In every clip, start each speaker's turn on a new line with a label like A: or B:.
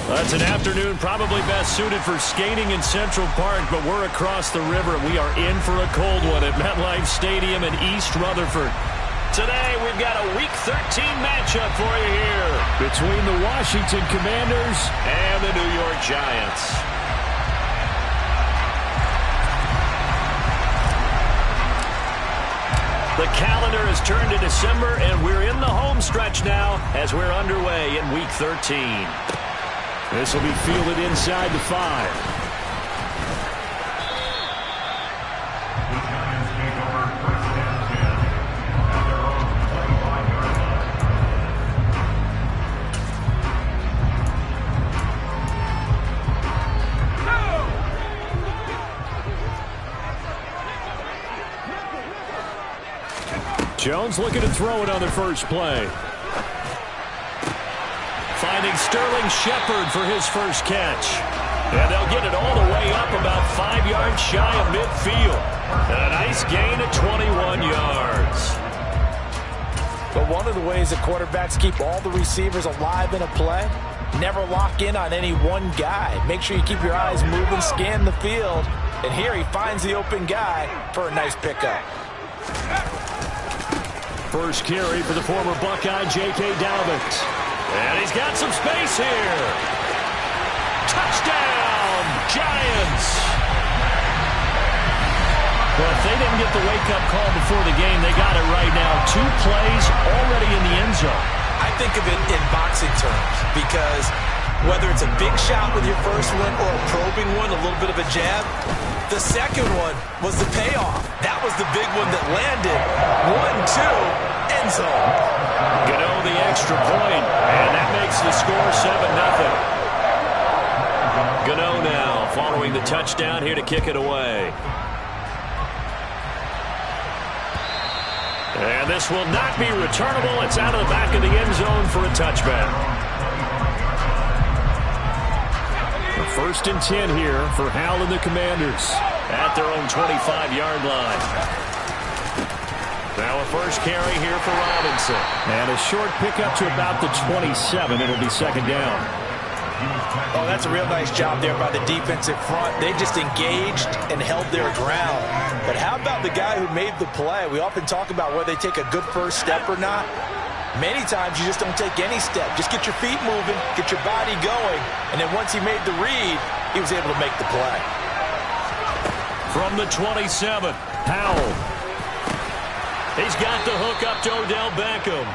A: That's an afternoon probably best suited for skating in Central Park, but we're across the river. We are in for a cold one at MetLife Stadium in East Rutherford. Today, we've got a Week 13 matchup for you here between the Washington Commanders and the New York Giants. The calendar has turned to December, and we're in the home stretch now as we're underway in Week 13. This will be fielded inside the 5. Jones looking to throw it on the first play. Finding Sterling Shepard for his first catch. And they'll get it all the way up about 5 yards shy of midfield. And a nice gain of 21 yards.
B: But one of the ways that quarterbacks keep all the receivers alive in a play, never lock in on any one guy. Make sure you keep your eyes moving, scan the field. And here he finds the open guy for a nice pickup.
A: First carry for the former Buckeye, J.K. Dobbins. And he's got some space here. Touchdown, Giants. Well, if they didn't get the wake-up call before the game, they got it right now. 2 plays already in the end zone.
B: I think of it in boxing terms because whether it's a big shot with your first one or a probing one, a little bit of a jab, the second one was the payoff. That was the big one that landed. 1-2, end zone.
A: Gano the extra point, and that makes the score 7-0. Gano now following the touchdown here to kick it away. And this will not be returnable. It's out of the back of the end zone for a touchback. First and 10 here for Hal and the Commanders at their own 25-yard line. Now a first carry here for Robinson. And a short pickup to about the 27. It'll be second down.
B: Oh, that's a real nice job there by the defensive front. They just engaged and held their ground. But how about the guy who made the play? We often talk about whether they take a good first step or not. Many times you just don't take any step. Just get your feet moving, get your body going, and then once he made the read, he was able to make the play.
A: From the 27, Powell. He's got the hook up to Odell Beckham.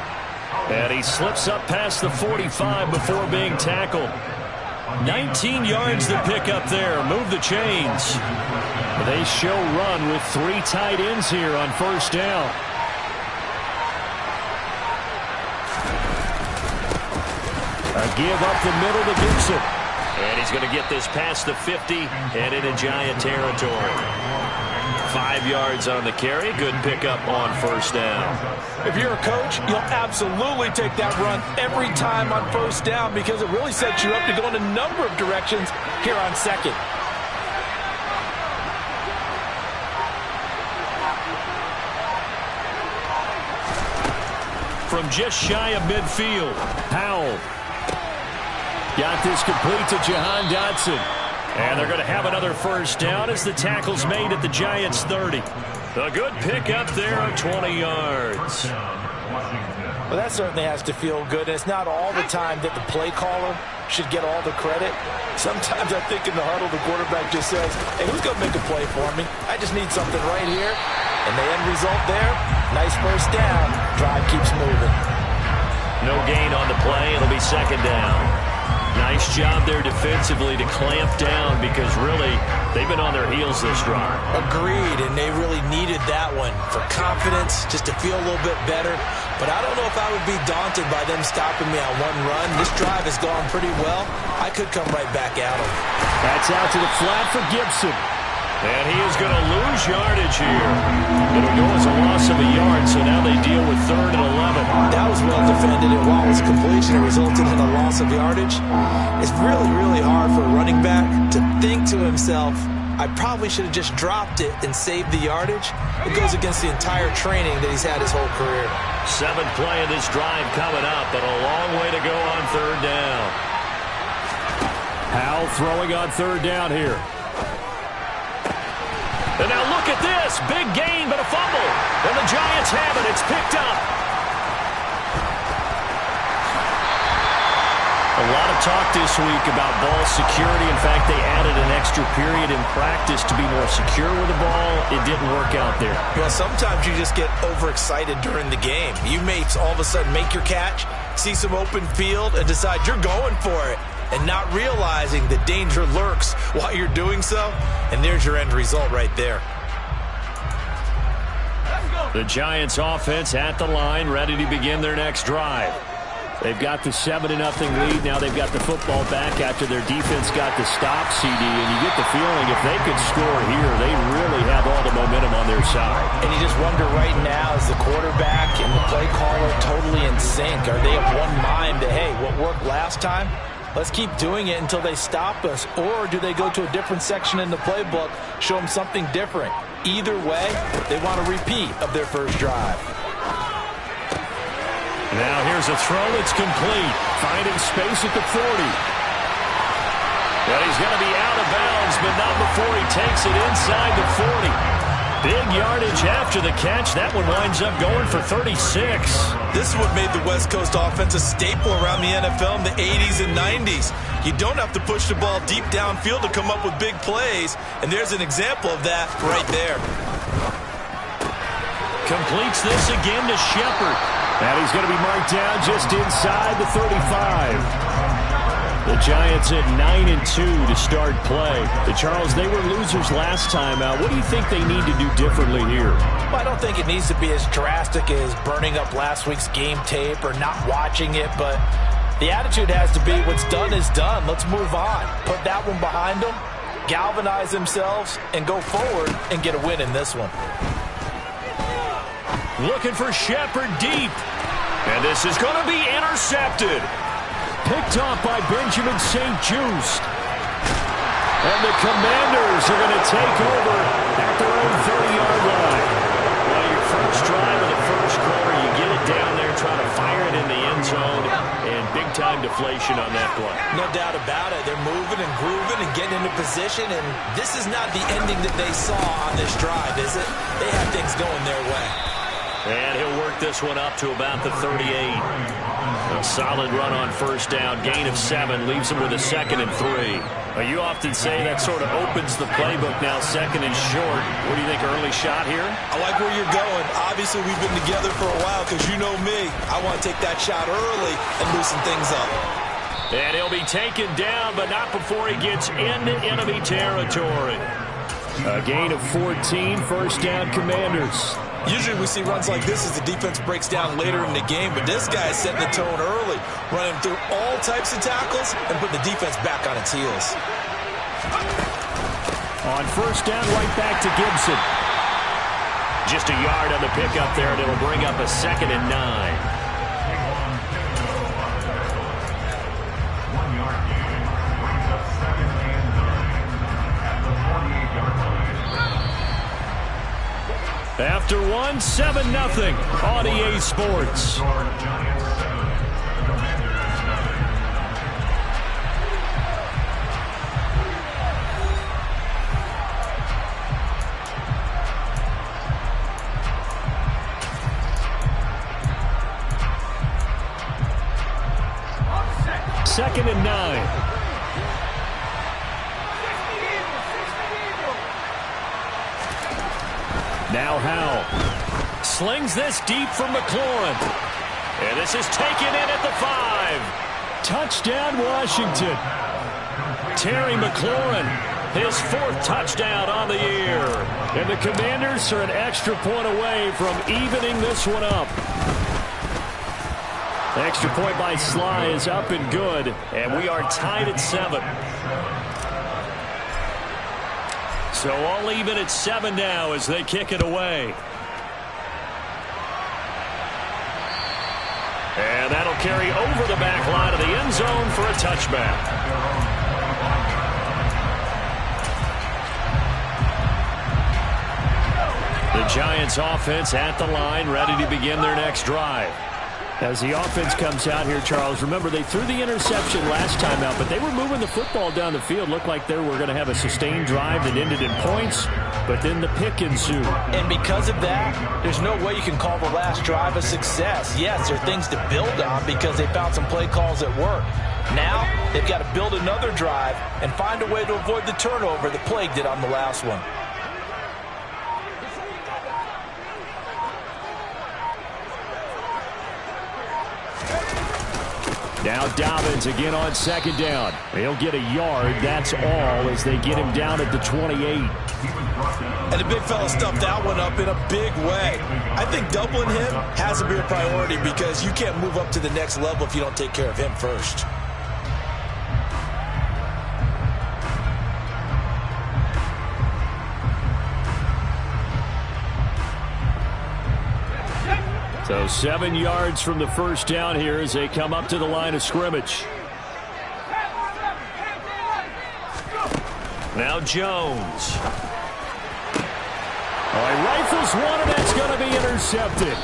A: And he slips up past the 45 before being tackled. 19 yards to pick up there. Move the chains. They show run with 3 tight ends here on first down. A give up the middle to Gibson. And he's going to get this past the 50 and into Giant territory. 5 yards on the carry. Good pickup on first down.
B: If you're a coach, you'll absolutely take that run every time on first down because it really sets you up to go in a number of directions here on second.
A: From just shy of midfield, Powell. Got this complete to Jahan Dotson. And they're going to have another first down as the tackle's made at the Giants' 30. A good pickup there of 20 yards.
B: Well, that certainly has to feel good. It's not all the time that the play caller should get all the credit. Sometimes I think in the huddle, the quarterback just says, hey, who's going to make a play for me? I just need something right here. And the end result there, nice first down. Drive keeps moving.
A: No gain on the play. It'll be second down. Nice job there defensively to clamp down because really they've been on their heels this drive.
B: Agreed, and they really needed that one for confidence, just to feel a little bit better. But I don't know if I would be daunted by them stopping me on one run. This drive has gone pretty well. I could come right back at them.
A: That's out to the flat for Gibson. And he is going to lose yardage here. It'll go as a loss of a yard, so now they deal with 3rd and 11.
B: That was well defended, and while it was completion, it resulted in a loss of yardage. It's really, really hard for a running back to think to himself, I probably should have just dropped it and saved the yardage. It goes against the entire training that he's had his whole career.
A: 7th play of this drive coming up, but a long way to go on 3rd down. Howell throwing on third down here. And now look at this. Big gain, but a fumble. And the Giants have it. It's picked up. A lot of talk this week about ball security. In fact, they added an extra period in practice to be more secure with the ball. It didn't work out there.
B: Well, sometimes you just get overexcited during the game. You may all of a sudden make your catch, see some open field, and decide you're going for it, and not realizing the danger lurks while you're doing so. And there's your end result right there.
A: The Giants offense at the line, ready to begin their next drive. They've got the 7-0 lead. Now they've got the football back after their defense got the stop, CD. And you get the feeling if they could score here, they really have all the momentum on their side.
B: And you just wonder right now, is the quarterback and the play caller totally in sync? Are they of one mind that, hey, what worked last time, let's keep doing it until they stop us? Or do they go to a different section in the playbook, show them something different? Either way, they want a repeat of their first drive.
A: Now here's a throw that's complete. Finding space at the 40. But he's going to be out of bounds, but not before he takes it inside the 40. Big yardage after the catch. That one winds up going for 36.
B: This is what made the West Coast offense a staple around the NFL in the 80s and 90s. You don't have to push the ball deep downfield to come up with big plays, and there's an example of that right there.
A: Completes this again to Shepard. And he's going to be marked down just inside the 35. The Giants at 9-2 to start play. Charles, they were losers last time out. What do you think they need to do differently here?
B: Well, I don't think it needs to be as drastic as burning up last week's game tape or not watching it, but the attitude has to be what's done is done. Let's move on. Put that one behind them, galvanize themselves, and go forward and get a win in this one.
A: Looking for Shepard deep. And this is going to be intercepted. Picked off by Benjamin St. Just. And the Commanders are going to take over at their own 30-yard line. Well, your first drive of the first quarter, you get it down there, try to fire it in the end zone, and big-time deflation on that play.
B: No doubt about it. They're moving and grooving and getting into position, and this is not the ending that they saw on this drive, is it? They have things going their way.
A: And he'll work this one up to about the 38. A solid run on first down. Gain of 7. Leaves him with a 2nd and 3. Well, you often say that sort of opens the playbook now, 2nd and short. What do you think, early shot here?
B: I like where you're going. Obviously, we've been together for a while because you know me. I want to take that shot early and loosen things up.
A: And he'll be taken down, but not before he gets into enemy territory. A gain of 14. First down, Commanders.
B: Usually we see runs like this as the defense breaks down later in the game, but this guy is setting the tone early, running through all types of tackles and putting the defense back on its heels.
A: On first down, right back to Gibson. Just a yard on the pickup there, and it'll bring up a 2nd and 9. After one, 7-0 on EA Sports. Second and 9. Now Howell slings this deep from McLaurin. And this is taken in at the 5. Touchdown, Washington. Terry McLaurin, his 4th touchdown on the year. And the Commanders are an extra point away from evening this one up. The extra point by Sly is up and good. And we are tied at 7. So all even at 7 now as they kick it away. And that'll carry over the back line of the end zone for a touchback. The Giants offense at the line, ready to begin their next drive. As the offense comes out here, Charles, remember they threw the interception last time out, but they were moving the football down the field. Looked like they were going to have a sustained drive that ended in points, but then the pick ensued.
B: And because of that, there's no way you can call the last drive a success. Yes, there are things to build on because they found some play calls that work. Now, they've got to build another drive and find a way to avoid the turnover that plagued it on the last one.
A: Now Dobbins again on second down. He'll get a yard, that's all, as they get him down at the 28.
B: And the big fella stuffed that one up in a big way. I think doubling him has to be a priority because you can't move up to the next level if you don't take care of him first.
A: So 7 yards from the first down here as they come up to the line of scrimmage. Now Jones. Oh, he rifles one, and that's going to be intercepted.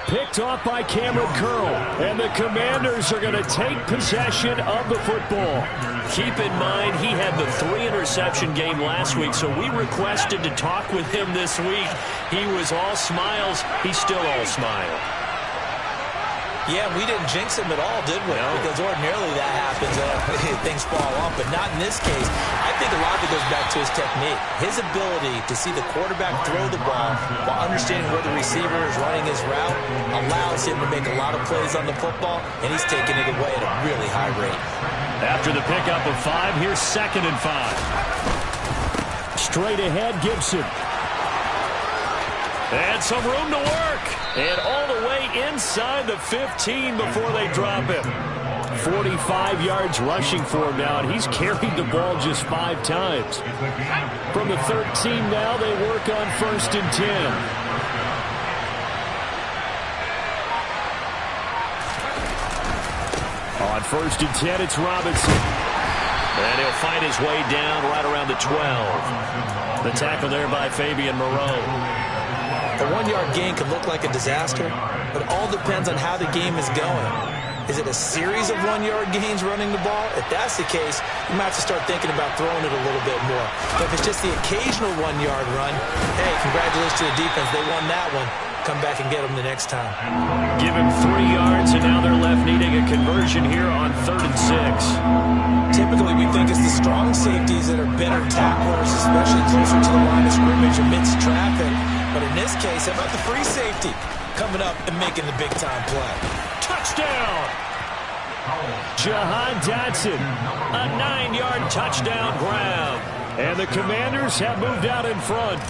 A: Picked off by Cameron Curl. And the Commanders are going to take possession of the football. Keep in mind, he had the 3-interception game last week, so we requested to talk with him this week. He was all smiles. He's still all smile.
B: Yeah, we didn't jinx him at all, did we? No. Because ordinarily that happens. Things fall off, but not in this case. I think a lot of it goes back to his technique. His ability to see the quarterback throw the ball while understanding where the receiver is running his route allows him to make a lot of plays on the football, and he's taking it away at a really high rate.
A: After the pickup of 5, here's 2nd and 5. Straight ahead, Gibson. And some room to work. And all the way inside the 15 before they drop him. 45 yards rushing for him now, and he's carried the ball just 5 times. From the 13 now, they work on 1st and 10. On 1st and 10, it's Robinson. And he'll find his way down right around the 12. The tackle there by Fabian Moreau.
B: A 1-yard gain can look like a disaster, but all depends on how the game is going. Is it a series of 1-yard gains running the ball? If that's the case, you might have to start thinking about throwing it a little bit more. But if it's just the occasional 1-yard run, hey, congratulations to the defense. They won that one. Come back and get them the next time.
A: Give him 3 yards, and now they're left needing a conversion here on 3rd and 6.
B: Typically, we think it's the strong safeties that are better tacklers, especially closer to the line of scrimmage amidst traffic. But in this case, how about the free safety coming up and making the big-time play?
A: Touchdown! Jahan Dotson, a 9-yard touchdown grab. And the Commanders have moved out in front.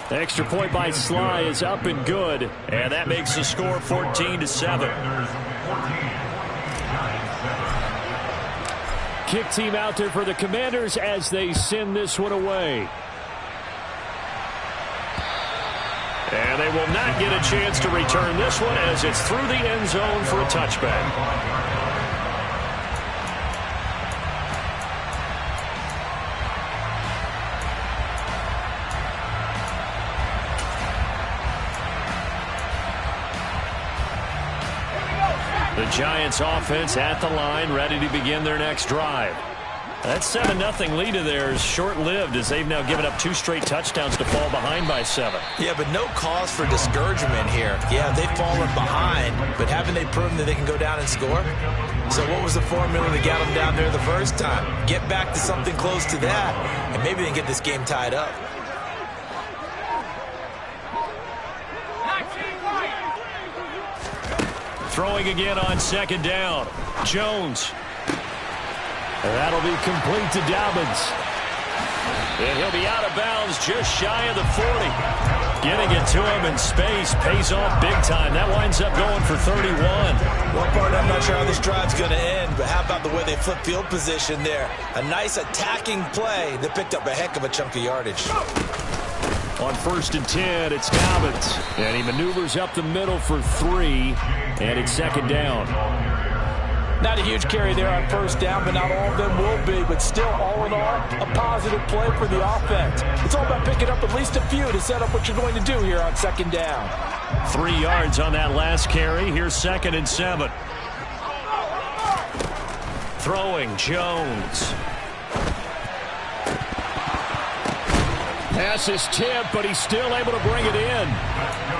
A: The extra point by Sly is up and good. And that makes the score 14-7. Kick team out there for the Commanders as they send this one away. And they will not get a chance to return this one as it's through the end zone for a touchback. The Giants offense at the line, ready to begin their next drive. That 7-0 lead of theirs short-lived as they've now given up 2 straight touchdowns to fall behind by 7.
B: Yeah, but no cause for discouragement here. Yeah, they've fallen behind, but haven't they proven that they can go down and score? So what was the formula that got them down there the first time? Get back to something close to that, and maybe they can get this game tied up.
A: Throwing again on 2nd down. Jones. And that'll be complete to Dobbins. And he'll be out of bounds just shy of the 40. Getting it to him in space pays off big time. That winds up going for 31.
B: One part, I'm not sure how this drive's going to end, but how about the way they flip field position there? A nice attacking play that picked up a heck of a chunk of yardage.
A: On 1st and 10, it's Dobbins. And he maneuvers up the middle for 3. And it's 2nd down.
B: Not a huge carry there on first down, but not all of them will be. But still, all in all, a positive play for the offense. It's all about picking up at least a few to set up what you're going to do here on second down.
A: 3 yards on that last carry. Here's 2nd and 7. Throwing, Jones. Pass is tipped, but he's still able to bring it in.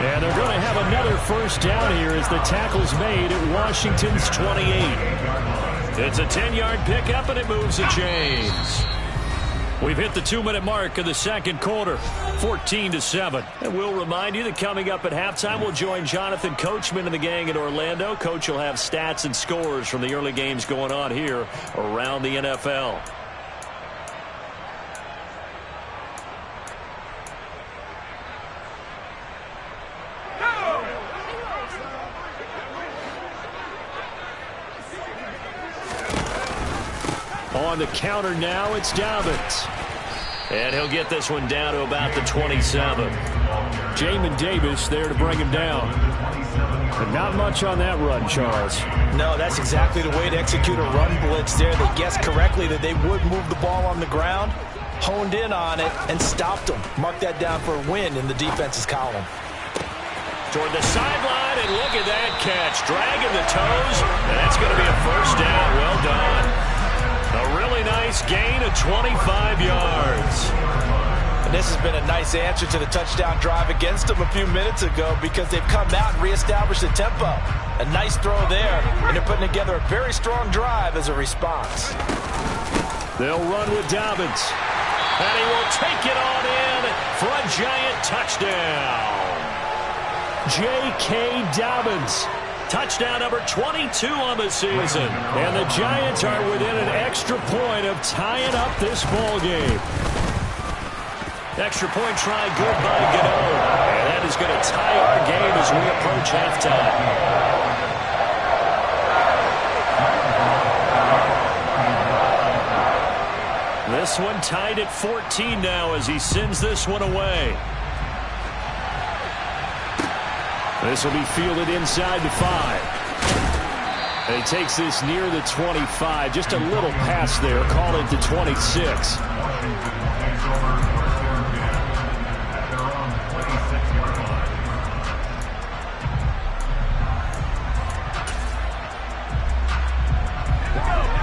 A: And they're going to have another first down here as the tackle's made at Washington's 28. It's a 10-yard pickup, and it moves the chains. We've hit the 2-minute mark of the second quarter, 14-7. And we'll remind you that coming up at halftime, we'll join Jonathan Coachman and the gang in Orlando. Coach will have stats and scores from the early games going on here around the NFL. On the counter now, it's Dobbins. And he'll get this one down to about the 27. Jamin Davis there to bring him down. But not much on that run, Charles.
B: No, that's exactly the way to execute a run blitz there. They guessed correctly that they would move the ball on the ground, honed in on it, and stopped them. Mark that down for a win in the defense's column.
A: Toward the sideline, and look at that catch. Dragging the toes, and that's going to be a first down. Well done. A really nice gain of 25 yards.
B: And this has been a nice answer to the touchdown drive against them a few minutes ago because they've come out and reestablished the tempo. A nice throw there, and they're putting together a very strong drive as a response.
A: They'll run with Dobbins. And he will take it on in for a giant touchdown. J.K. Dobbins. Touchdown number 22 on the season. And the Giants are within an extra point of tying up this ball game. Extra point try good by Gano. And that is going to tie our game as we approach halftime. This one tied at 14 now as he sends this one away. This will be fielded inside the 5. And he takes this near the 25. Just a little pass there. Call it the 26.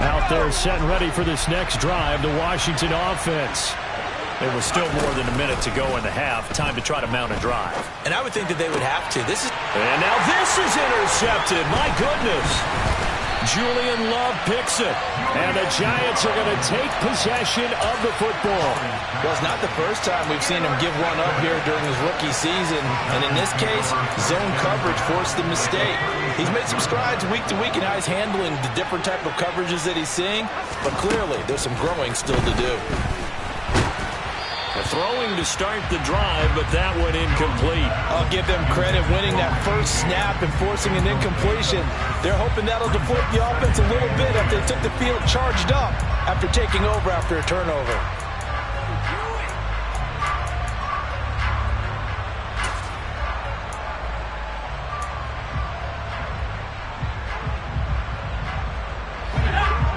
A: Out there set and ready for this next drive, the Washington offense. There was still more than a minute to go in the half. Time to try to mount a drive.
B: And I would think that they would have to.
A: And now this is intercepted. My goodness. Julian Love picks it. And the Giants are going to take possession of the football.
B: Well, it's not the first time we've seen him give one up here during his rookie season. And in this case, zone coverage forced the mistake. He's made some strides week to week in how he's handling the different type of coverages that he's seeing. But clearly, there's some growing still to do.
A: Throwing to start the drive, but that one incomplete.
B: I'll give them credit winning that first snap and forcing an incompletion. They're hoping that'll deflate the offense a little bit after they took the field charged up after taking over after a turnover.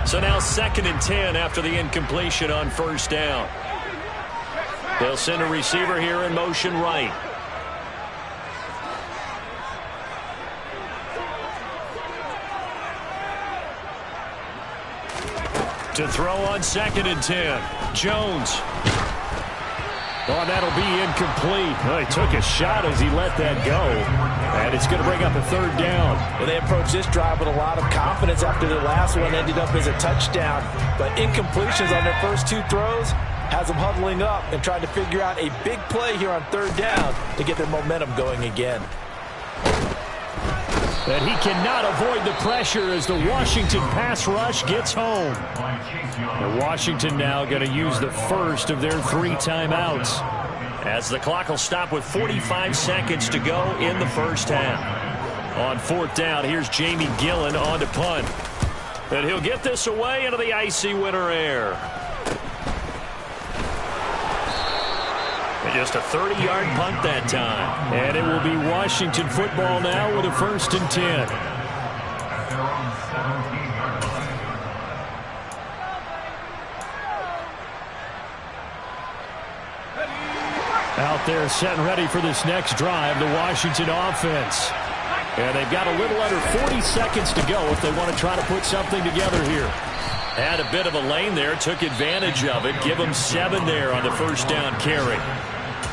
A: So now 2nd and 10 after the incompletion on first down. They'll send a receiver here in motion right. To throw on 2nd and 10. Jones. Oh, that'll be incomplete. Oh, he took a shot as he let that go. And it's going to bring up a 3rd down.
B: Well, they approached this drive with a lot of confidence after the last one ended up as a touchdown. But incompletions on their first 2 throws has them huddling up and trying to figure out a big play here on 3rd down to get their momentum going again.
A: And he cannot avoid the pressure as the Washington pass rush gets home. And Washington now going to use the first of their 3 timeouts as the clock will stop with 45 seconds to go in the first half. On 4th down, here's Jamie Gillen on to punt. And he'll get this away into the icy winter air. Just a 30-yard punt that time. And it will be Washington football now with a 1st and 10. Out there set and ready for this next drive, the Washington offense. And they've got a little under 40 seconds to go if they want to try to put something together here. Had a bit of a lane there, took advantage of it. Give them 7 there on the first down carry.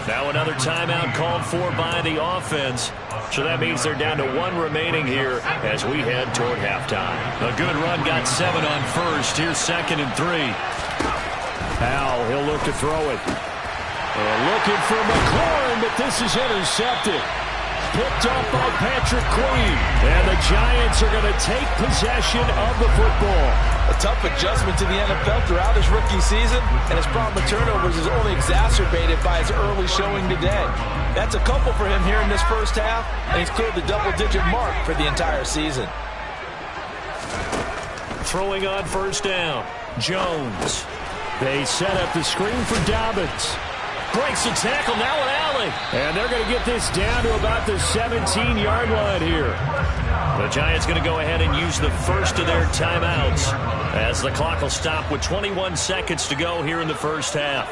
A: Now another timeout called for by the offense. So that means they're down to 1 remaining here as we head toward halftime. A good run got 7 on first. Here's 2nd and 3. Powell, he'll look to throw it. And looking for McLaurin, but this is intercepted. Picked up by Patrick Queen. And the Giants are going to take possession of the football.
B: A tough adjustment to the NFL throughout his rookie season, and his problem with turnovers is only exacerbated by his early showing today. That's a couple for him here in this first half, and he's cleared the double-digit mark for the entire season.
A: Throwing on first down, Jones. They set up the screen for Dobbins. Breaks the tackle, now an alley. And they're going to get this down to about the 17-yard line here. The Giants going to go ahead and use the first of their timeouts as the clock will stop with 21 seconds to go here in the first half.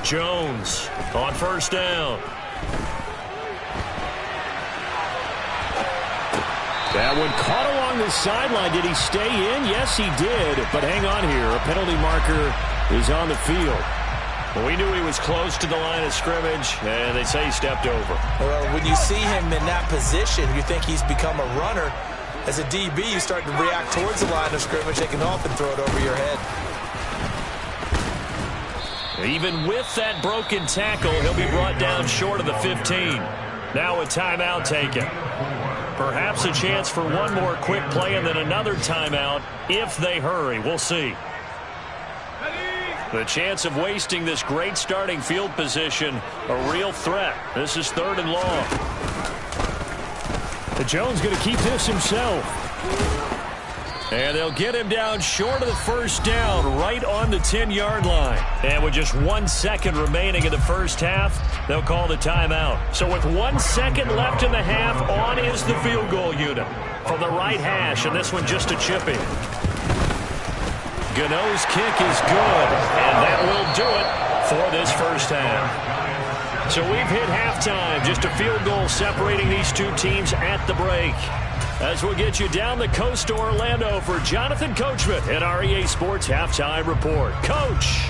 A: Jones on first down. That one caught along the sideline. Did he stay in? Yes, he did. But hang on here. A penalty marker is on the field. Well, we knew he was close to the line of scrimmage, and they say he stepped over.
B: Well, when you see him in that position, you think he's become a runner. As a DB, you start to react towards the line of scrimmage, they can often throw it over your head.
A: Even with that broken tackle, he'll be brought down short of the 15. Now a timeout taken. Perhaps a chance for one more quick play and then another timeout if they hurry. We'll see. The chance of wasting this great starting field position, a real threat. This is 3rd and long. The Jones going to keep this himself. And they'll get him down short of the first down, right on the 10-yard line. And with just 1 second remaining in the first half, they'll call the timeout. So with 1 second left in the half, on is the field goal unit from the right hash, and this one just a chipping. Gano's kick is good, and that will do it for this first half. So we've hit halftime, just a field goal separating these two teams at the break. As we'll get you down the coast to Orlando for Jonathan Coachman at our EA Sports Halftime Report. Coach!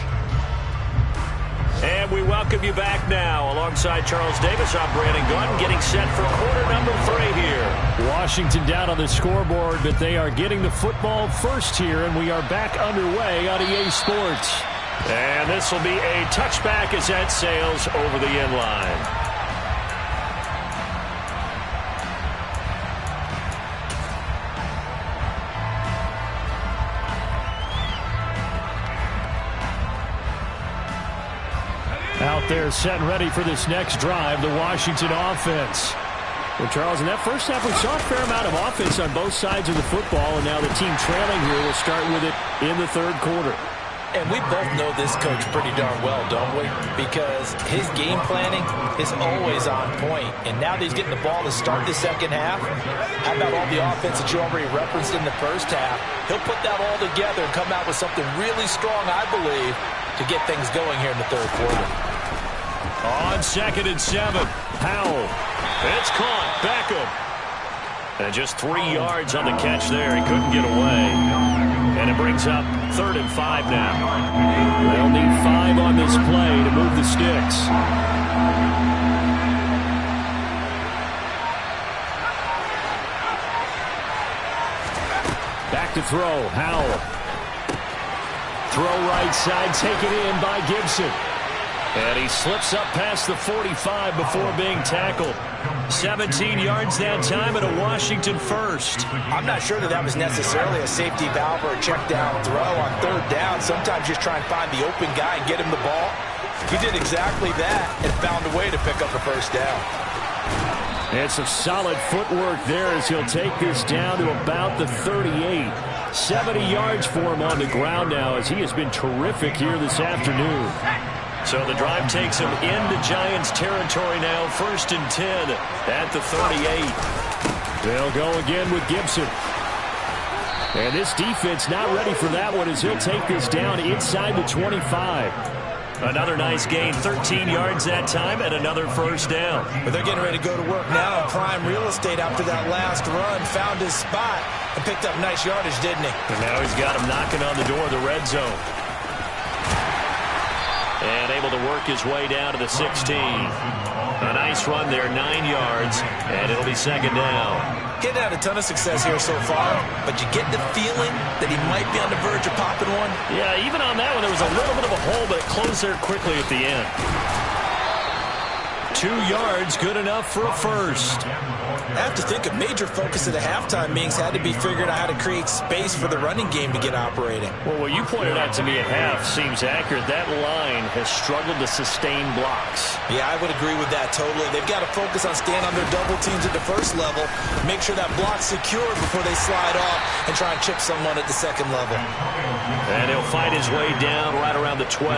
A: And we welcome you back now. Alongside Charles Davis, I'm Brandon Gordon, getting set for quarter number 3 here. Washington down on the scoreboard, but they are getting the football first here, and we are back underway on EA Sports. And this will be a touchback as that sails over the end line. Out there set and ready for this next drive, the Washington offense. Well, Charles, in that first half, we saw a fair amount of offense on both sides of the football, and now the team trailing here will start with it in the 3rd quarter.
B: And we both know this coach pretty darn well, don't we? Because his game planning is always on point. And now that he's getting the ball to start the second half, how about all the offense that you already referenced in the first half? He'll put that all together and come out with something really strong, I believe, to get things going here in the 3rd quarter.
A: On 2nd and 7, Powell. It's caught. Beckham. And just 3 yards on the catch there. He couldn't get away. And it brings up 3rd and 5 now. They'll need 5 on this play to move the sticks. Back to throw. Howell. Throw right side, taken in by Gibson. And he slips up past the 45 before being tackled. 17 yards that time and a Washington first.
B: I'm not sure that was necessarily a safety valve or a check down throw on 3rd down. Sometimes just try and find the open guy and get him the ball. He did exactly that and found a way to pick up a first down.
A: And some solid footwork there as he'll take this down to about the 38. 70 yards for him on the ground now as he has been terrific here this afternoon. So the drive takes him into Giants territory now, 1st and 10 at the 38. They'll go again with Gibson. And this defense not ready for that one as he'll take this down inside the 25. Another nice gain, 13 yards that time, and another first down.
B: But they're getting ready to go to work now in prime real estate after that last run. Found his spot and picked up nice yardage, didn't he?
A: And now he's got him knocking on the door of the red zone. And able to work his way down to the 16. A nice run there, 9 yards, and it'll be second down.
B: Getting had a ton of success here so far, but you get the feeling that he might be on the verge of popping one.
A: Yeah, even on that one, there was a little bit of a hole, but it closed there quickly at the end. 2 yards, good enough for a first.
B: I have to think a major focus of the halftime meetings had to be figuring out how to create space for the running game to get operating.
A: Well, what you pointed out to me at half seems accurate. That line has struggled to sustain blocks.
B: Yeah, I would agree with that totally. They've got to focus on staying on their double teams at the first level, make sure that block's secured before they slide off and try and chip someone at the second level.
A: And he'll fight his way down right around the 12.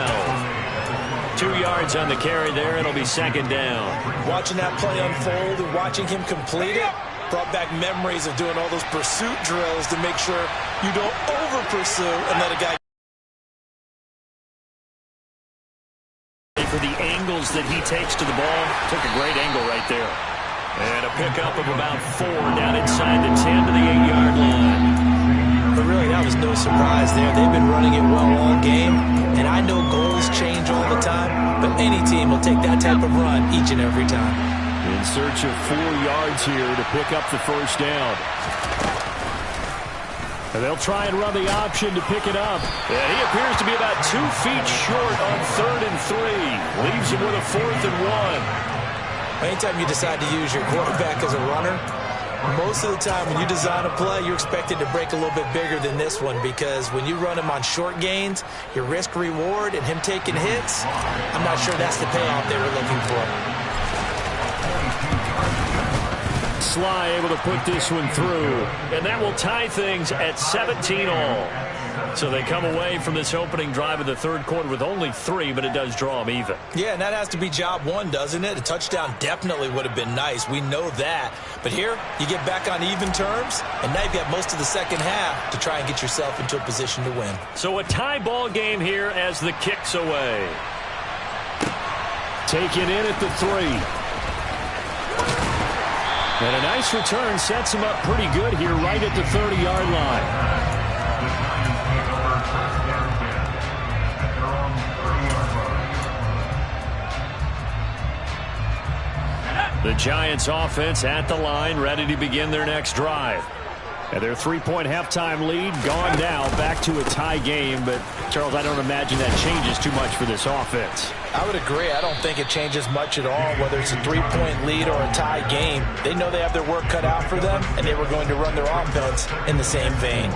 A: 2 yards on the carry there. It'll be second down.
B: Watching that play unfold and watching him complete it brought back memories of doing all those pursuit drills to make sure you don't over-pursue and let a guy
A: for the angles that he takes to the ball. Took a great angle right there. And a pickup of about 4 down inside the 10 to the 8-yard line.
B: But really, that was no surprise there. They've been running it well all game, and I know goals change all the time, but any team will take that type of run each and every time.
A: In search of 4 yards here to pick up the first down. And they'll try and run the option to pick it up. And he appears to be about 2 feet short on 3rd and 3. Leaves him with a 4th and 1.
B: Anytime you decide to use your quarterback as a runner, most of the time when you design a play, you're expected to break a little bit bigger than this one, because when you run him on short gains, your risk-reward and him taking hits, I'm not sure that's the payoff they were looking for.
A: Sly able to put this one through, and that will tie things at 17 all. So they come away from this opening drive of the third quarter with only 3, but it does draw them even.
B: Yeah, and that has to be job one, doesn't it? A touchdown definitely would have been nice. We know that. But here, you get back on even terms, and now you've got most of the second half to try and get yourself into a position to win.
A: So a tie ball game here as the kick's away. Taken in at the 3. And a nice return sets him up pretty good here right at the 30-yard line. The Giants offense at the line, ready to begin their next drive. And their 3-point halftime lead gone now, back to a tie game. But, Charles, I don't imagine that changes too much for this offense.
B: I would agree. I don't think it changes much at all, whether it's a 3-point lead or a tie game. They know they have their work cut out for them, and they were going to run their offense in the same vein.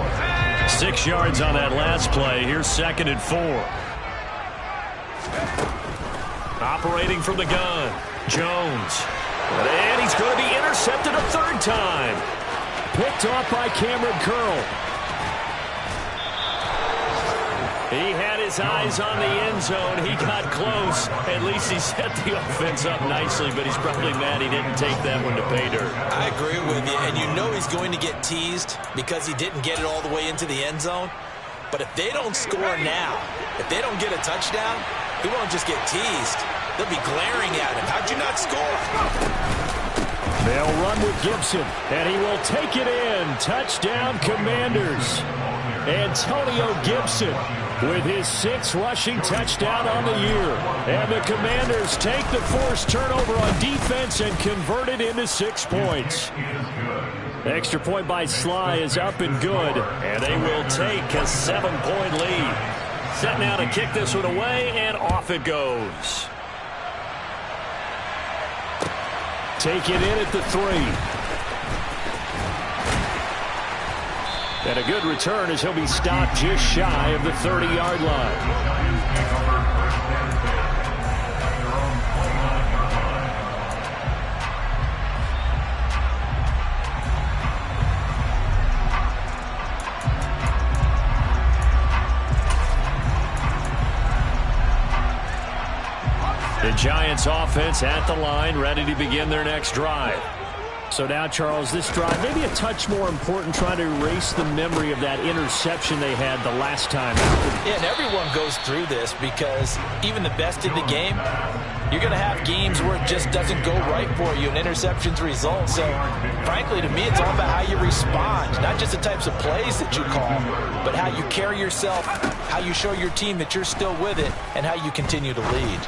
A: 6 yards on that last play. Here's 2nd and 4. Operating from the gun, Jones. And he's going to be intercepted a 3rd time. Picked off by Cameron Curl. He had his eyes on the end zone. He got close. At least he set the offense up nicely, but he's probably mad he didn't take that one to pay dirt.
B: I agree with you, and you know he's going to get teased because he didn't get it all the way into the end zone. But if they don't score now, if they don't get a touchdown, he won't just get teased. They'll be glaring at him. How'd you not score?
A: They'll run with Gibson, and he will take it in. Touchdown, Commanders. Antonio Gibson with his 6th rushing touchdown on the year. And the Commanders take the forced turnover on defense and convert it into 6 points. Extra point by Sly is up and good, and they will take a 7-point lead. Set now to kick this one away, and off it goes. Take it in at the 3. And a good return as he'll be stopped just shy of the 30-yard line. The Giants offense at the line, ready to begin their next drive. So now, Charles, this drive maybe a touch more important, trying to erase the memory of that interception they had the last time out.
B: Yeah, and everyone goes through this because even the best in the game, you're going to have games where it just doesn't go right for you and interceptions result. So, frankly, to me, it's all about how you respond, not just the types of plays that you call, but how you carry yourself, how you show your team that you're still with it, and how you continue to lead.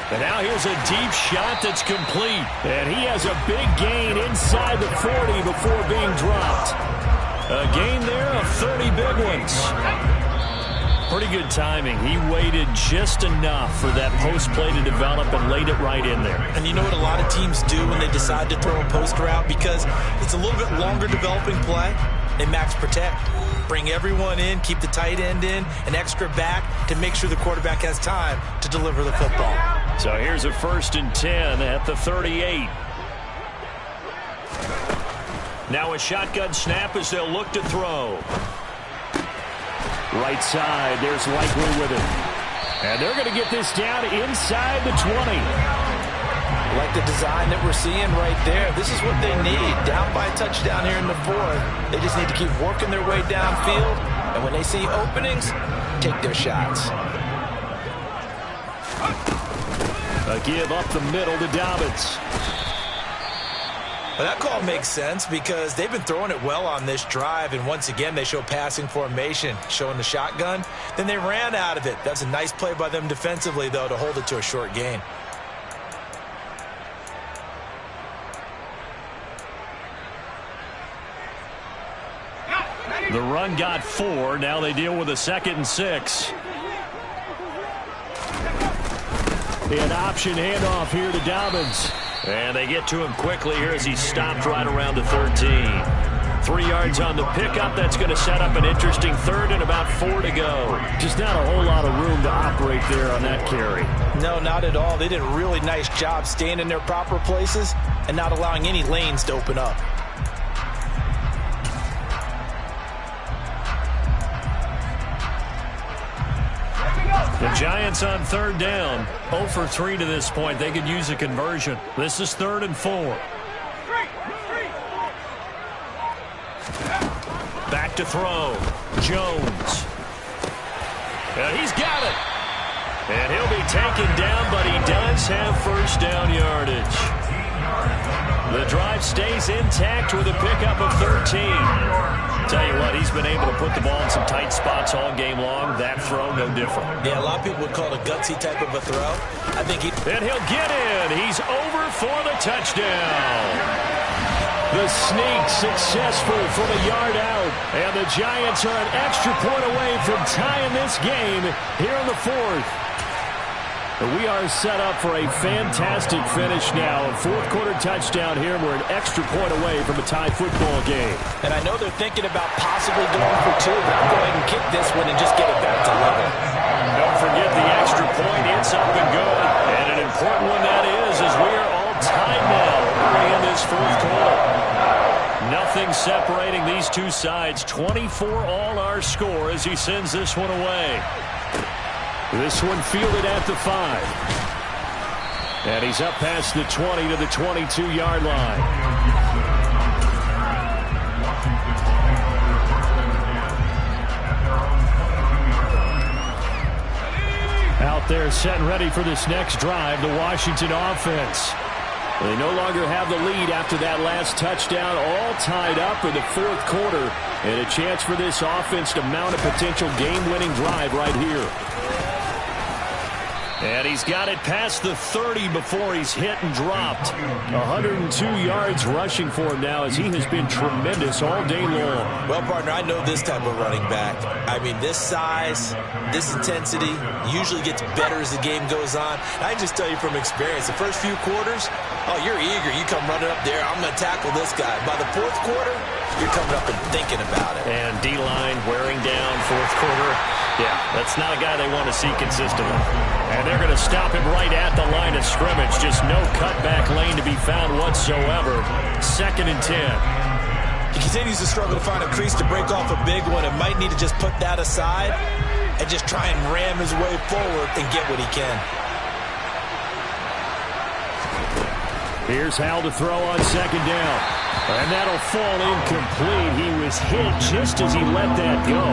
A: And now here's a deep shot that's complete. And he has a big gain inside the 40 before being dropped. A gain there of 30 big ones. Pretty good timing. He waited just enough for that post play to develop and laid it right in there.
B: And you know what a lot of teams do when they decide to throw a post route? Because it's a little bit longer developing play, they max protect. Bring everyone in, keep the tight end in, an extra back to make sure the quarterback has time to deliver the football.
A: So here's a 1st and 10 at the 38. Now a shotgun snap as they'll look to throw. Right side, there's Likely with it. And they're going to get this down inside the 20.
B: Like the design that we're seeing right there. This is what they need. Down by a touchdown here in the 4th. They just need to keep working their way downfield. And when they see openings, take their shots.
A: A give up the middle to Dobbins.
B: Well, that call makes sense because they've been throwing it well on this drive, and once again they show passing formation, showing the shotgun. Then they ran out of it. That's a nice play by them defensively, though, to hold it to a short gain.
A: The run got 4. Now they deal with a 2nd and 6. An option handoff here to Dobbins. And they get to him quickly here as he's stopped right around the 13. 3 yards on the pickup. That's going to set up an interesting 3rd and about 4 to go. Just not a whole lot of room to operate there on that carry.
B: No, not at all. They did a really nice job staying in their proper places and not allowing any lanes to open up.
A: The Giants on 3rd down. 0 for 3 to this point. They could use a conversion. This is 3rd and 4. Back to throw. Jones. And he's got it. And he'll be taken down, but he does have 1st down yardage. The drive stays intact with a pickup of 13. Tell you what, he's been able to put the ball in some tight spots all game long. That throw, no different.
B: Yeah, a lot of people would call it a gutsy type of a throw. I think
A: And he'll get in. He's over for the touchdown. The sneak successful from a yard out. And the Giants are an extra point away from tying this game here in the 4th. We are set up for a fantastic finish now. A 4th quarter touchdown here. We're an extra point away from a tie football game.
B: And I know they're thinking about possibly going for 2, but I'm going to kick this one and just get it back to level.
A: Don't forget the extra point. It's up and good. And an important one that is, as we are all tied now early in this 4th quarter. Nothing separating these two sides. 24 all our score as he sends this one away. This one fielded at the 5. And he's up past the 20 to the 22-yard line. Out there set and ready for this next drive, the Washington offense. They no longer have the lead after that last touchdown, all tied up in the 4th quarter. And a chance for this offense to mount a potential game-winning drive right here. And he's got it past the 30 before he's hit and dropped. 102 yards rushing for him now as he has been tremendous all day long.
B: Well, partner, I know this type of running back. I mean, this size, this intensity usually gets better as the game goes on. I just tell you from experience, the first few quarters, oh, you're eager. You come running up there, I'm going to tackle this guy. By the 4th quarter, you're coming up and thinking about it.
A: And D-line wearing down 4th quarter. Yeah, that's not a guy they want to see consistently. And they're going to stop him right at the line of scrimmage. Just no cutback lane to be found whatsoever. 2nd and 10.
B: He continues to struggle to find a crease to break off a big one and might need to just put that aside and just try and ram his way forward and get what he can.
A: Here's Howell to throw on second down. And that'll fall incomplete. He was hit just as he let that go.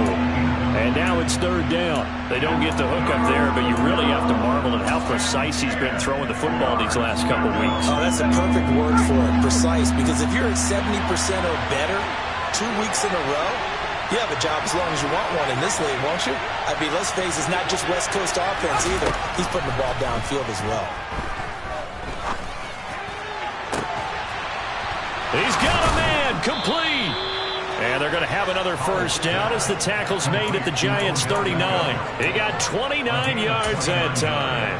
A: And now it's third down. They don't get the hook up there, but you really have to marvel at how precise he's been throwing the football these last couple weeks.
B: Oh, that's a perfect word for it, precise. Because if you're at 70% or better 2 weeks in a row, you have a job as long as you want one in this league, won't you? I mean, let's face it, it's not just West Coast offense either. He's putting the ball downfield as well.
A: He's got a man, complete. And they're going to have another first down as the tackle's made at the Giants' 39. He got 29 yards that time.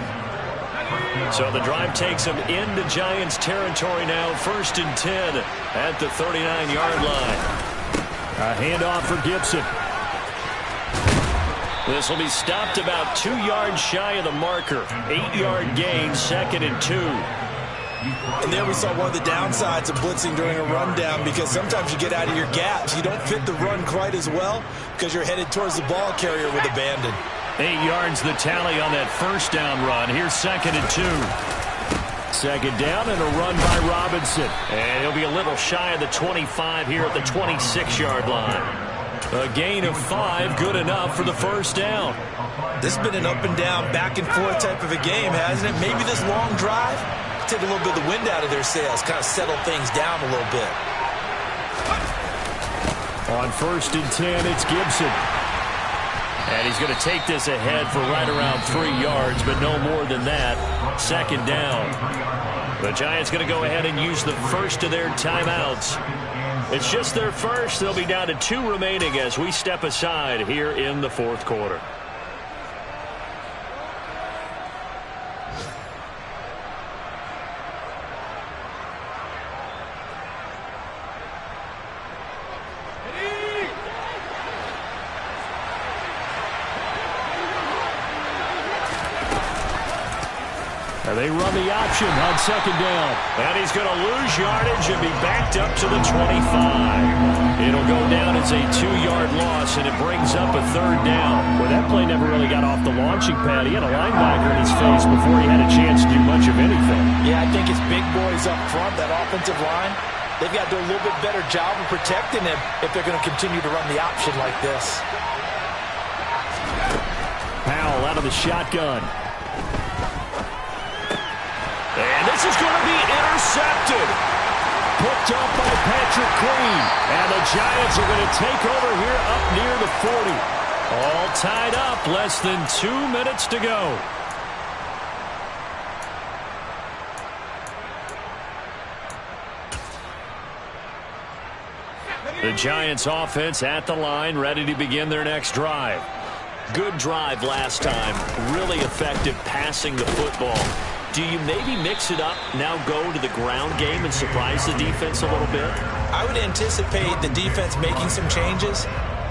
A: So the drive takes him into Giants territory now, 1st and 10 at the 39-yard line. A handoff for Gibson. This will be stopped about 2 yards shy of the marker. 8-yard gain, 2nd and 2.
B: And there we saw one of the downsides of blitzing during a rundown, because sometimes you get out of your gaps. You don't fit the run quite as well because you're headed towards the ball carrier with abandon.
A: 8 yards the tally on that first down run. Here's 2nd and 2. 2nd down and a run by Robinson. And he'll be a little shy of the 25 here at the 26-yard line. A gain of 5, good enough for the first down.
B: This has been an up and down, back and forth type of a game, hasn't it? Maybe this long drive take a little bit of the wind out of their sails, kind of settle things down a little bit.
A: On 1st and 10, it's Gibson. And he's going to take this ahead for right around 3 yards, but no more than that. 2nd down. The Giants going to go ahead and use the first of their timeouts. It's just their first. They'll be down to 2 remaining as we step aside here in the 4th quarter. They run the option on 2nd down. And he's going to lose yardage and be backed up to the 25. It'll go down as a 2-yard loss, and it brings up a 3rd down. Well, that play never really got off the launching pad. He had a linebacker in his face before he had a chance to do much of anything.
B: Yeah, I think it's big boys up front, that offensive line. They've got to do a little bit better job of protecting him if they're going to continue to run the option like this.
A: Powell out of the shotgun. And this is going to be intercepted. Picked up by Patrick Queen. And the Giants are going to take over here up near the 40. All tied up, less than 2 minutes to go. The Giants offense at the line, ready to begin their next drive. Good drive last time. Really effective passing the football. Do you maybe mix it up, now go to the ground game and surprise the defense a little bit?
B: I would anticipate the defense making some changes,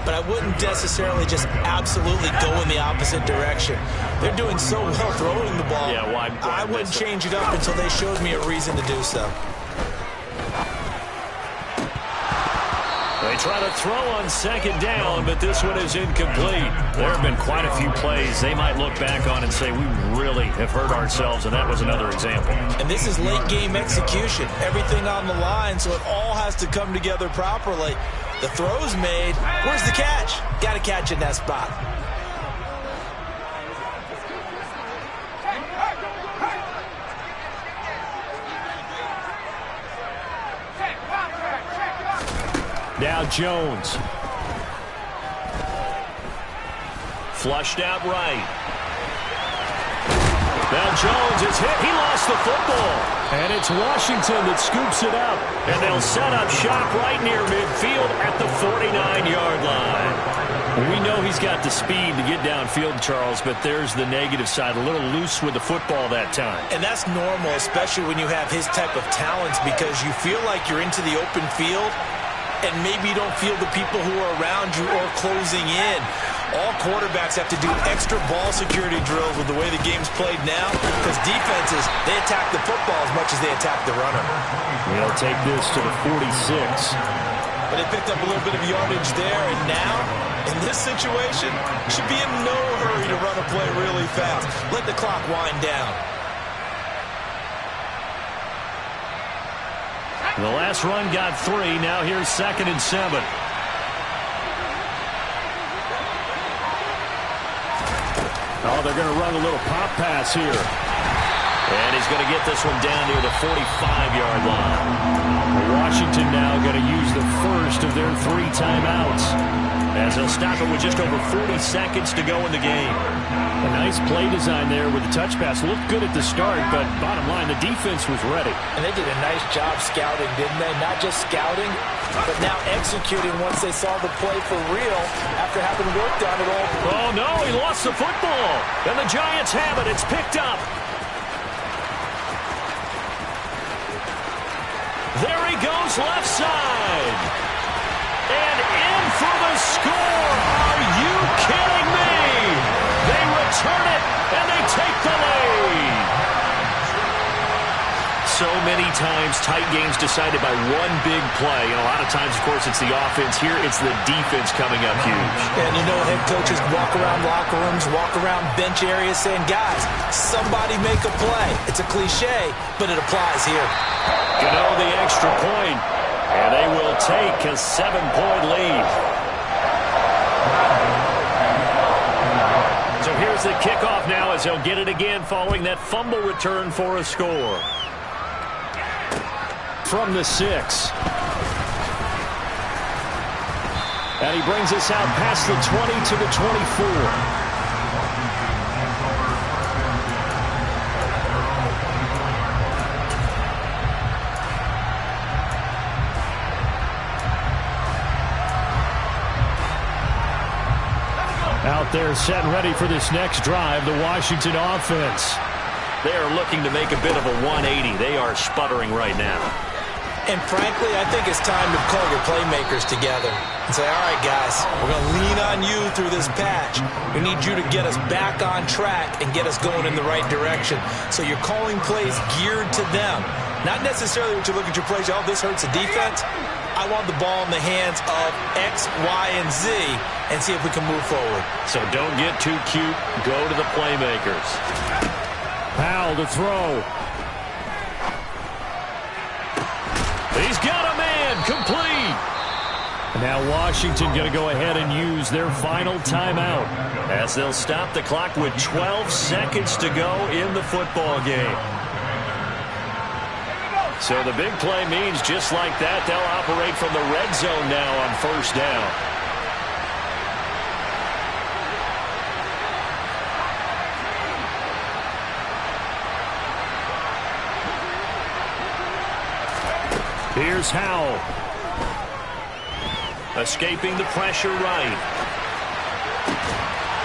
B: but I wouldn't necessarily just absolutely go in the opposite direction. They're doing so well throwing the ball.
A: Yeah, why
B: I wouldn't change it up until they showed me a reason to do so.
A: They try to throw on 2nd down, but this one is incomplete. There have been quite a few plays they might look back on and say, we really have hurt ourselves, and that was another example.
B: And this is late game execution. Everything on the line, so it all has to come together properly. The throw's made. Where's the catch? Got to catch in that spot.
A: Now Jones. Flushed out right. Now Jones is hit. He lost the football. And it's Washington that scoops it up. And they'll set up shop right near midfield at the 49-yard line. We know he's got the speed to get downfield, Charles, but there's the negative side. A little loose with the football that time.
B: And that's normal, especially when you have his type of talents, because you feel like you're into the open field and maybe you don't feel the people who are around you or closing in. All quarterbacks have to do extra ball security drills with the way the game's played now, because defenses, they attack the football as much as they attack the runner.
A: They'll take this to the 46.
B: But they picked up a little bit of yardage there, and now, in this situation, should be in no hurry to run a play really fast. Let the clock wind down.
A: The last run got 3. Now here's 2nd and 7. Oh, they're going to run a little pop pass here. And he's going to get this one down near the 45-yard line. Washington now going to use the first of their 3 timeouts, as they'll stop it with just over 40 seconds to go in the game. A nice play design there with the touch pass. Looked good at the start, but bottom line, the defense was ready.
B: And they did a nice job scouting, didn't they? Not just scouting, but now executing once they saw the play for real after having worked on it all.
A: Oh, no, he lost the football. And the Giants have it. It's picked up. There he goes, left side. And in for the score. Are you kidding me? They return it, and they take the lead. So many times, tight games decided by one big play. And a lot of times, of course, it's the offense. Here, it's the defense coming up huge.
B: And you know, head coaches walk around locker rooms, walk around bench areas saying, guys, somebody make a play. It's a cliche, but it applies here.
A: Gano the extra point, and they will take a 7-point lead. So here's the kickoff now as they'll get it again following that fumble return for a score. From the 6. And he brings us out past the 20 to the 24. Out there set and ready for this next drive, the Washington offense. They are looking to make a bit of a 180. They are sputtering right now.
B: And frankly, I think it's time to call your playmakers together and say, all right, guys, we're going to lean on you through this patch. We need you to get us back on track and get us going in the right direction. So you're calling plays geared to them. Not necessarily when you look at your plays, oh, this hurts the defense. I want the ball in the hands of X, Y, and Z and see if we can move forward.
A: So don't get too cute. Go to the playmakers. Powell to throw. He's got a man complete. Now Washington going to go ahead and use their final timeout as they'll stop the clock with 12 seconds to go in the football game. So the big play means just like that, they'll operate from the red zone now on 1st down. Here's Howell. Escaping the pressure right.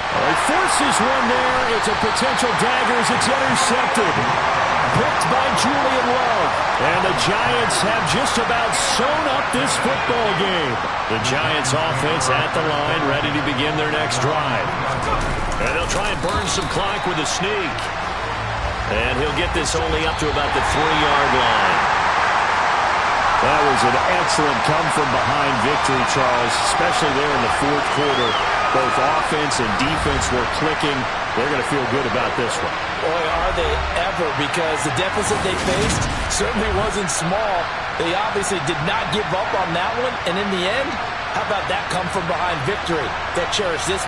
A: He forces one there. It's a potential dagger as it's intercepted. Picked by Julian Love. And the Giants have just about sewn up this football game. The Giants offense at the line, ready to begin their next drive. And they'll try and burn some clock with a sneak. And he'll get this only up to about the 3-yard line. That was an excellent come-from-behind victory, Charles, especially there in the 4th quarter. Both offense and defense were clicking. They're going to feel good about this one.
B: Boy, are they ever, because the deficit they faced certainly wasn't small. They obviously did not give up on that one, and in the end, how about that come-from-behind victory that cherished this